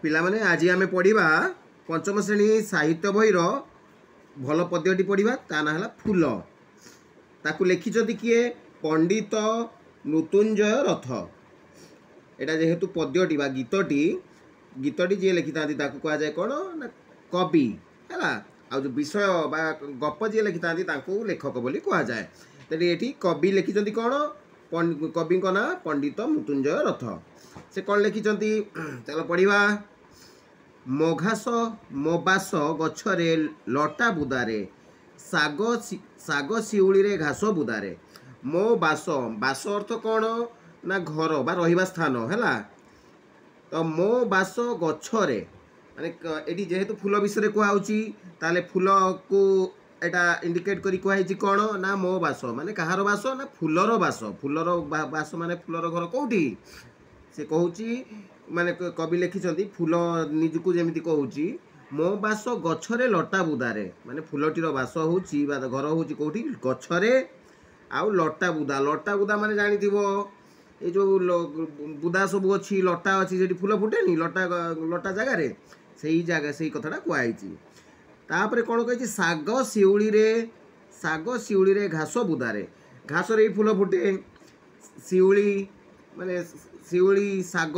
पिलामाने आज आम पढ़ा पंचम श्रेणी साहित्य बहीर भल पद्यटी पढ़ा ता ना है फूल। ताकू लिखिं किए पंडित मृत्युंजय रथ। एटा जेहेतु पद्यटी बा गीतटी जी लिखि था कह जाए कौन ना कवि है। आ जो विषय बा गप जी लिखि था लेखक बोली कह जाए। तेणु ये कवि लिखिं कौन कवि ना पंडित मृत्युंजय रथ। से कौन लिखिं चल पढ़ा मघास मो बास गछरे लटा बुदारे साग शिउली रे घास बुदारे। मो बास बास अर्थ कौन ना घर बा रहिबा स्थान है। तो मो बास गछरे माने एटी जेहेतु फूल विषय कहुची ताले फूल को एटा इंडिकेट करी कहुची कौन ना मो बास माने कहार बास ना फूलर बास। फूलर बास माने फूलर घर कौटी से कहूची माने कवि लिखिं फूल निजकू जमी कहूची मो बास गछरे लटा बुदारे माने फूलटीर बास होची घर होची कौटी गछरे आउ लटा बुदा माने जानी ये जो बुदा सब अच्छी लटा अच्छी से फूल फुटेनी लटा जगार से कथाटा कहुई। तापर कौन कही साग शिउली रे घास बुदारे घास रे फूल फुटे शिउली माने शिउली साग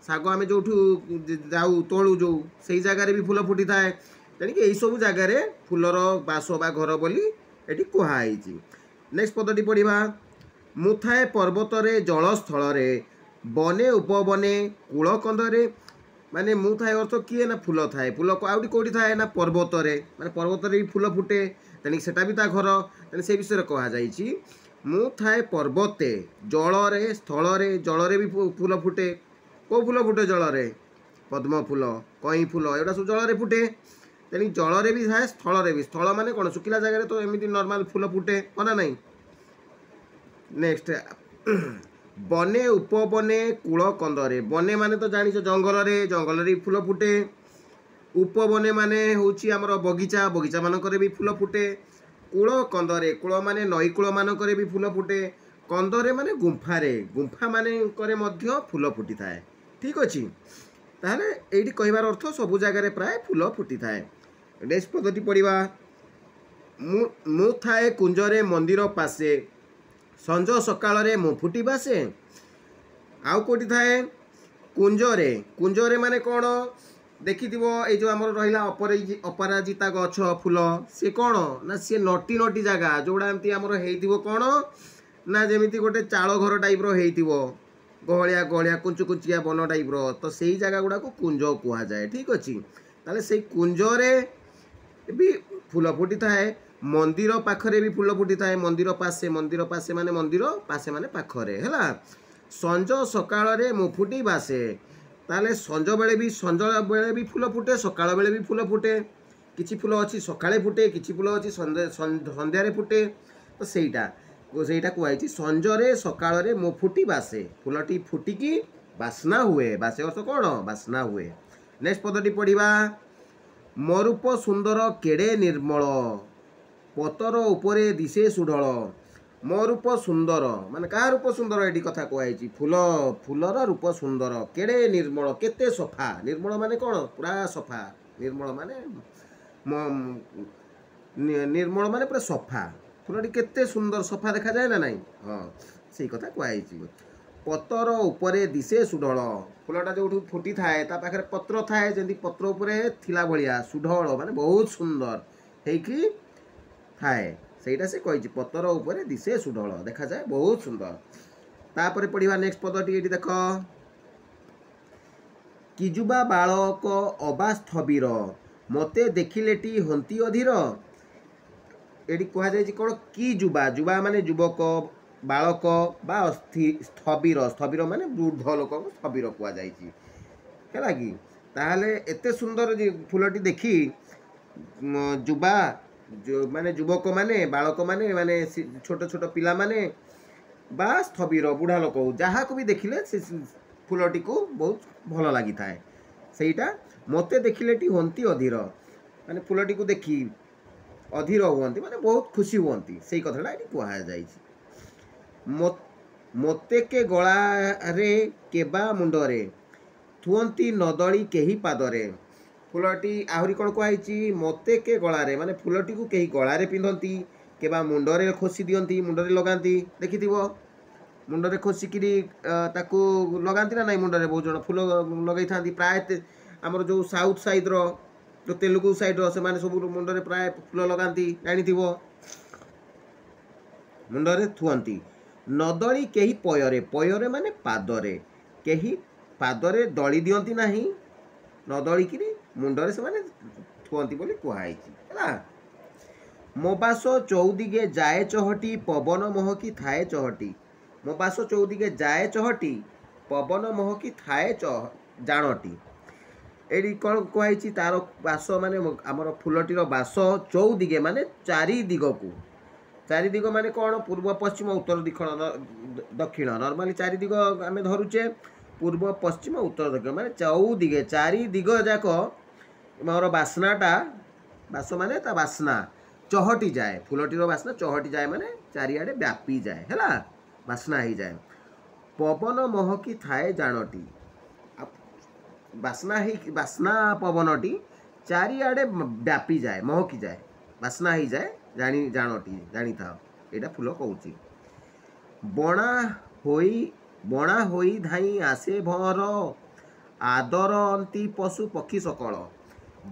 साग आम जो जाऊ तलू जो से जगार भी फूल फुटी थाए। तेणिक यही सब जगार फूलर बास बा घर बोली ये कहुई। नेक्स्ट पदटी पढ़ा मुथाए पर्वतरे जलस्थल बने उपबने कूलकंदरे माने मुथाए अर्थ किए ना फूल थाए फूल आउटी कौटी थाए ना पर्वतरे माने पर्वतरे भी फूल फुटे तेणिक सेटा भी ता घर तेणु से विषय कहुई। मुथाए पर्वते जलरे स्थल जलरे भी फूल फुटे कौ फूल फुटे जलरे पद्म फूल कई फूल एटा सब जलरे फुटे तेणु जलरे भी थाए स्थल माने कौन सुखिला जगह तो एमती नॉर्मल फूल फुटे मना नहीं। नेक्स्ट बने उपबने कूलकंदरे बने माने तो जानी जंगल रे फूल फुटे उपबने माने होची हमर बगीचा बगीचा मानकर भी फूल फुटे कूलकंदरे कूल माने नई कूल मानकर भी फूल फुटे कंदरे माने गुंफा माने मध्य फूल फुटी थाए। ठीक अच्छे ताहले एठी कहबार अर्थ सबु जगार प्राय फूल फुटी थाए। नेक्स्ट पद्धति पढ़ा मु थाए कुंजरे मंदिर पासे संज सकाल मु फुटी बासे। आउ कोटी थाए कुंजरे माने कौन देखि ये जो आमर रहा अपराजिता गछ फूल सी कौन ना सी नटी नटी जगह जोड़ा एमती आमर हो कौन ना जमी गोटे चाल घर टाइप हो गहलिया गहलिया कुंचु कुचिया बन टाइप तो सही जगह गुड़ा को कुंज कह जाए। ठीक अच्छे ताले से कुंजरे भी फूल फुटी थाए मंदिर पाखरे भी फूल फुटी थाए मंदिर पासे माने पाखरे है। संज सकाल मु फुटी बासे ताले संज बेले भी फूल फुटे सकाल बेले भी फूल फुटे किछि फूल अच्छी सकाळे फुटे किछि फूल अच्छी संध्यारे फुटे तो ସେଇଟା कहुई संजरे सकाल मो फुटी बासे फूलटी फुटिकी बास्ना हुए बासे अर्थ कौन बास्ना हुए। नेक्स्ट पदटी पढ़ा मरूप सुंदर केड़े निर्मल पतर उपरे दिशे सुढल। मरूप सुंदर माने क्या रूप सुंदर ये कथा कहुई फूलर रूप सुंदर केड़े निर्मल केते सफा निर्मल माने कौन पूरा सफा निर्मल माने पूरा सफा फूलटी केते सुंदर सफा देखा जाए ना नहीं। हाँ से कथा कहुई पतर उपरे दिशे सुढल फूलटा जो फुटी थाए ता पाखे पत्र थाए जमी पत्र उपरे थिला भलिया सुढल माने बहुत सुंदर हेकी थाए सेटा से कही पतर उपरे दिशे सुढल देखा जाए बहुत सुंदर। तापर पढ़ा नेक्स्ट पदटी ये देख किजुबा बालक अबा स्थबिर मते देखिलेटी हंती अधीर। ये कह जाए कौन कि जुबा माने युवक बालक बा स्थबिर माने वृद्ध लोक स्थबिर कह जाए कि ताहले एते सुंदर फूलटी देखी जुबा माने युवक माने बालक माने माने छोट छोट पिला माने बा स्थबिर बुढ़ा लोक जहाँ को भी देखिले से फूलटी को बहुत भल लगी थाए सेटा मते देखिले हंती अधीर माने फूलटी को देखी अधीर हुअंती माने बहुत खुशी हुअंती से कथाटा ये कहुई। मते के गला रे केबा मुंडरे थुअंती नदली केही पादरे फुलटी आहरी कौन कहुई मते के गलारे माने फुलटी को कहीं गलारे पिंधती केबा मुंडरे खोसी दियंती मुंडरे लगाती देखि मुंडरे खोसिकी ताकू लगाती ना नहीं मुंडरे बहुत जन फुल लगे था प्राय आमर जो साउथ साइड रो जो तेलुगु साइड रो से माने सब मुंडरे प्राय फुल लगाती जानी मुंडरे थुअंती नदली केही पयरे पयरे माने पादरे केही पादरे दली दियंती नाही नदलिकी मुंडरे से माने थुअंती बोली कुहाई है मो बास चौदिगे जाए चहटी पवन महकी थाए चहटी मो बास चौदिगे जाए चहटी पवन महकी थाए जानटी एडी कौन कहुई तार बास माने आमर फुलटीर बास चौदिगे माने चारि दिग को चारि दिग माने कौन पूर्व पश्चिम उत्तर दक्षिण नॉर्मली चारि दिग आम धरुचे पूर्व पश्चिम उत्तर दक्षिण माने चौदिगे चारि दिग जाक मोर बास्नाटा बास माने ता बास्ना चहटी जाए फुलटीर बास्ना चहटी जाए माने चारिआडे व्यापी जाए है बास्ना ही जाए पवन महकी थाए जानटी बास्ना पवनटी चारिआडे व्यापी जाए महकी जाए बास्ना ही जाए जानटी जानी था एटा फुल कहूची बणा होई धाई आसे भर आदरंती पशु पक्षी सकल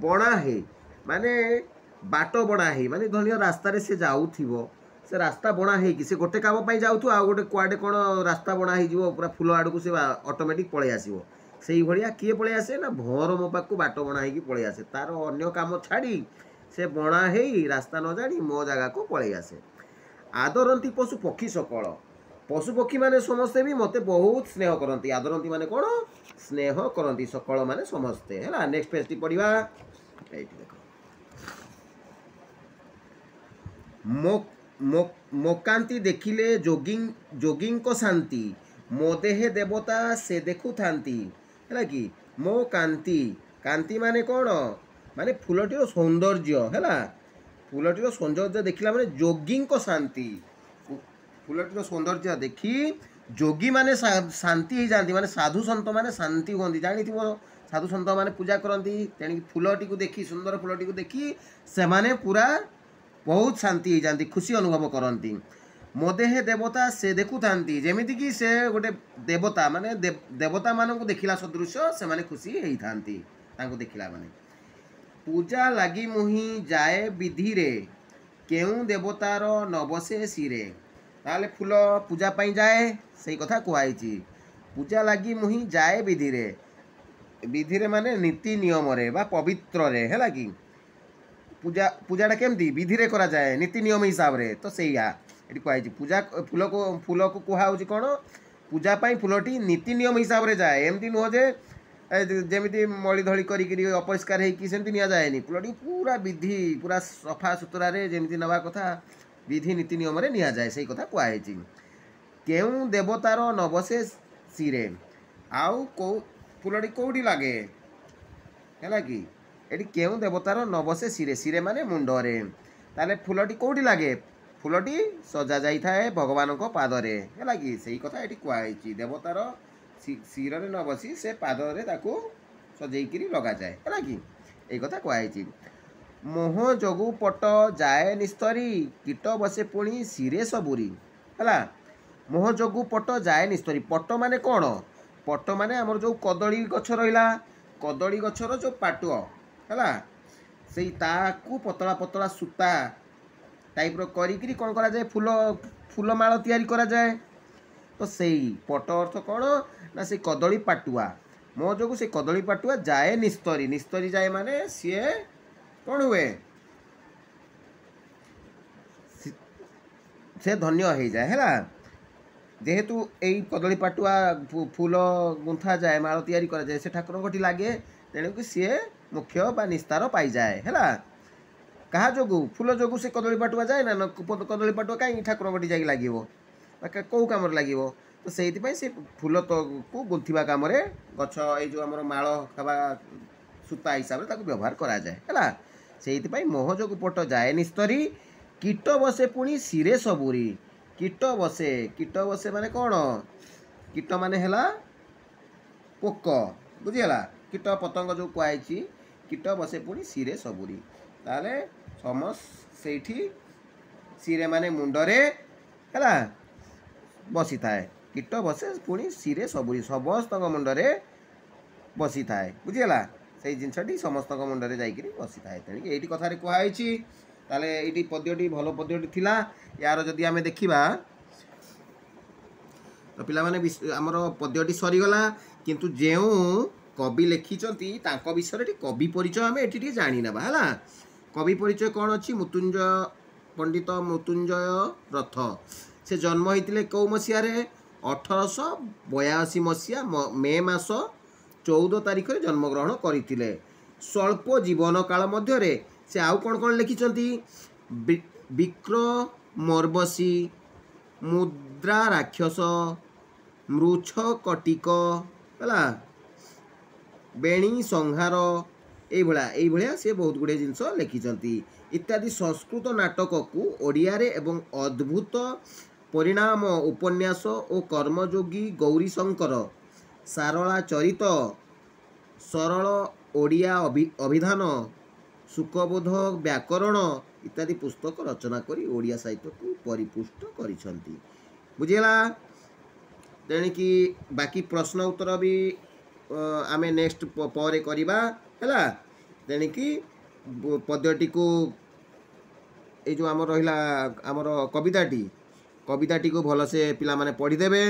बणा हे माने बाट बणा हे माने धनिया रास्ता से जाऊथिबो से रास्ता बणा हे कि से गोटे काम पाई जाउथु आ गोटे कुआडे कोन रास्ता बणा हे जीवो पूरा फुल आड़ को से ऑटोमेटिक पळे आसीबो सेही भलिया किए पळे आसे ना भर मो पाक को बाट बणा हे कि पळे आसे तार अन्य काम छाड़ी से बणा हे रास्ता न जानी मो जगह को पळे आसे आदरंती पशु पक्षी सकल पशु पक्षी माने समस्ते भी मते बहुत स्नेह करती आदरंती माने कोन स्नेह करती सकल माने समस्ते है नेक्स्ट पेज टी पढ़िबा एठी देखो मोकांती देखिले जोगिंग को शांति मो देहे देवता से देखु थांती है कि मो कांति कांति माने कौन माने फुलटीर सौंदर्य है फुलटीर सौंदर्य देखला माने जोगिंग को शांति फुलटीर सौंदर्य देखी जोगी माने शांति ही जाती माने साधु संत माने शांति हुंती जानी साधु संत माने पूजा करती तेणिक फुलटी को देखी सुंदर फुलटी को देखी से माने पूरा बहुत शांति हो जाती खुशी अनुभव करती मो देहे देवता से देखु थांती जेमिति कि से गोटे देवता माने देवता मान को देखिला सदृश से माने खुशी होई थांती तांको देखिला माने पूजा लगी मुही जाए विधि रे केउ देवतार नबसे सिरे ताले फूल पूजा पाई जाए सही कथा कुआई पूजा लगी मुही जाए विधि रे माने नीति नियम रे बा पवित्र रे है कि पूजाटा केमती विधि रे करा जाए नीति नियम हिसाब रे तो सैया ये कहुई पूजा फूल को कहुच्छी कौन पूजा पाई फूलटी नीति नियम हिसाब रे जाए एमती नुह जे जमी मली धली करी अपरिष्कार होमती नि जाए फूलटी पूरा विधि पूरा सफा सुतरा रे जमी नवा कथा विधि नीति नियम रे निया जाए सही कथा कहुई केउ देवतार नबसे सिरे आउ को फूलटी कौटी लगे है कि ये केउ देवतार नबसे सिरे सिरे माने मुंडरे ताले फूलटी कौटी लगे फूलटी सजा जाई थाए भगवान को पादरे है कि सही कथा ये कहुई देवतार सिर रे न बसी से पादरे ताकू सजेकी लगा जाए है कि यही कथा कहुई मोह जोगु पट जाए निस्तरी कीट बसे पुणी सिरे सबुरी है मोह जोगु पट जाए निस्तरी पट माने कौन पट माने आमर जो कदली गछ रहा कदली गछर जो पाटुआ है से ताकू पतला पतला सूता टाइप रो करी कौन करा जाए फूल फूलमाल तैयारी करा जाए तो सही पट अर्थ कौन ना से कदली पाटुआ मो जो से कदली पाटुआ जाए निस्तरी निस्तरी जाए माने सी कौन हुए से धन्य हो जाए है जेहेतु यही कदली पाटुआ फूल गुंथा जाए माल तैयारी करा जाए से ठाकुर कोठी लगे तेणुक सी मुख्य बा निस्तार पाई जाए है क्या जोगु फूल जोगु से कदली पाटुआ जाए ना कदली पाटुआ कहीं ठाकुर कोठी जाए लगे कौ कम लगे तो से फूल तो को गुंथा कम गछ ये आम माल खावा सूता हिसाब से व्यवहार करा जाए है से मोह जोगु पट जाए निस्तरी कीट बसे पुणी सिरे सबुरी कीट बसे माने कौन कीट माने हैला पोक ବୁଝିଗଲା। କୀଟ ପତଙ୍ଗ ଯେଉଁ କୁହାଯାଇଛି କୀଟ ବସେ ପୁଣି ସିରେ ସବୁରି, ତାହେଲେ ସେଇଠି ସିରେ ମାନେ ମୁଣ୍ଡରେ ହେଲା ବସିଥାଏ। କୀଟ ବସେ ପୁଣି ସିରେ ସବୁରି, ସମସ୍ତଙ୍କ ମୁଣ୍ଡରେ ବସିଥାଏ। ବୁଝିଗଲା, ସେଇ ଜିନିଷଟି ସମସ୍ତଙ୍କ ମୁଣ୍ଡରେ ଯାଇକରି ବସିଥାଏ। ତେଣିକି ଏଇଠି କଥାରେ କୁହାଯାଇଛି। ତାହେଲେ ଏଇଠି ପଦ୍ୟଟି ଭଲ ପଦ୍ୟଟି ଥିଲା। ୟାର ଯଦି ଆମେ ଦେଖିବା ତ ପିଲାମାନେ ଆମର ପଦ୍ୟଟି ସରିଗଲା, କିନ୍ତୁ ଯେଉଁ କବି ଲେଖିଛନ୍ତି ତାଙ୍କ ବିଷୟରେ ଟିକେ କବି ପରିଚୟ ଆମେ ଏଠି ଟିକେ ଜାଣିନେବା ହେଲା। କବି ପରିଚୟ କ'ଣ ଅଛି? ପଣ୍ଡିତ ମୃତ୍ୟୁଞ୍ଜୟ ରଥ। ସେ ଜନ୍ମ ହେଇଥିଲେ କେଉଁ ମସିହାରେ? 1882 ମସିହା ମେ ମାସ 14 ତାରିଖରେ ଜନ୍ମଗ୍ରହଣ କରିଥିଲେ। ସ୍ୱଳ୍ପ ଜୀବନ କାଳ ମଧ୍ୟରେ ସେ ଆଉ କ'ଣ କ'ଣ ଲେଖିଛନ୍ତି? ବିକ୍ରମୋର୍ବଶୀ, ମୁଦ୍ରା ରାକ୍ଷସ, ମୃଚ୍ଛ କଟିକ ହେଲା, ବେଣୀ ସଂହାର, ଏଇଭଳିଆ ସେ ବହୁତ ଗୁଡ଼ିଏ ଜିନିଷ ଲେଖିଛନ୍ତି। ଇତ୍ୟାଦି ସଂସ୍କୃତ ନାଟକକୁ ଓଡ଼ିଆରେ ଏବଂ ଅଦ୍ଭୁତ ପରିଣାମ ଉପନ୍ୟାସ ଓ କର୍ମଯୋଗୀ ଗୌରୀଶଙ୍କର, ସାରଳା ଚରିତ, ସରଳ ଓଡ଼ିଆ ଅଭିଧାନ, ସୁଖବୋଧ ବ୍ୟାକରଣ ଇତ୍ୟାଦି ପୁସ୍ତକ ରଚନା କରି ଓଡ଼ିଆ ସାହିତ୍ୟକୁ ପରିପୁଷ୍ଟ କରିଛନ୍ତି। ବୁଝିଗଲା। ତେଣିକି ବାକି ପ୍ରଶ୍ନ ଉତ୍ତର ବି ଆମେ ନେକ୍ସଟ ପରେ କରିବା ହେଲା। ତେଣିକି ପଦ୍ୟଟିକୁ ଏଇ ଯେଉଁ ଆମର ରହିଲା ଆମର କବିତାଟିକୁ ଭଲସେ ପିଲାମାନେ ପଢ଼ିଦେବେ।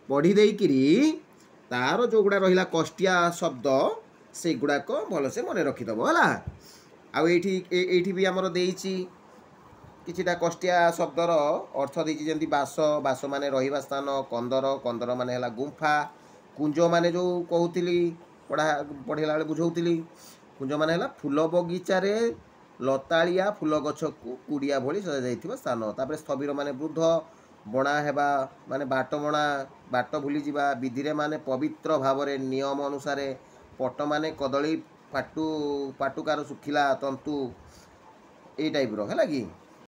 ପଢ଼ି ଦେଇକିରି ତାର ଯେଉଁଗୁଡ଼ା ରହିଲା କଷ୍ଟିଆ ଶବ୍ଦ ସେଇଗୁଡ଼ାକ ଭଲସେ ମନେ ରଖିଦେବ ହେଲା। ଆଉ ଏଇଠି ବି ଆମର ଦେଇଛି କିଛିଟା କଷ୍ଟିଆ ଶବ୍ଦର ଅର୍ଥ ଦେଇଛି, ଯେମିତି ବାସ ମାନେ ରହିବା ସ୍ଥାନ, କନ୍ଦର ମାନେ ହେଲା ଗୁମ୍ଫା, କୁଞ୍ଜ ମାନେ ଯେଉଁ କହୁଥିଲି ପଢ଼ିଲା ବେଳେ ବୁଝଉଥିଲି, କୁଞ୍ଜ ମାନେ ହେଲା ଫୁଲ ବଗିଚାରେ ଲତାଳିଆ ଫୁଲ ଗଛକୁ କୁଡ଼ିଆ ଭଳି ସଜାଯାଇଥିବା ସ୍ଥାନ। ତାପରେ ସ୍ଥବିର ମାନେ ବୃଦ୍ଧ, ବଣା ହେବା ମାନେ ବାଟ ଭୁଲିଯିବା, ବିଧିରେ ମାନେ ପବିତ୍ର ଭାବରେ ନିୟମ ଅନୁସାରେ, ପଟ ମାନେ କଦଳୀ ପାଟୁକାର ଶୁଖିଲା ତନ୍ତୁ, ଏଇ ଟାଇପ୍ର ହେଲା କି।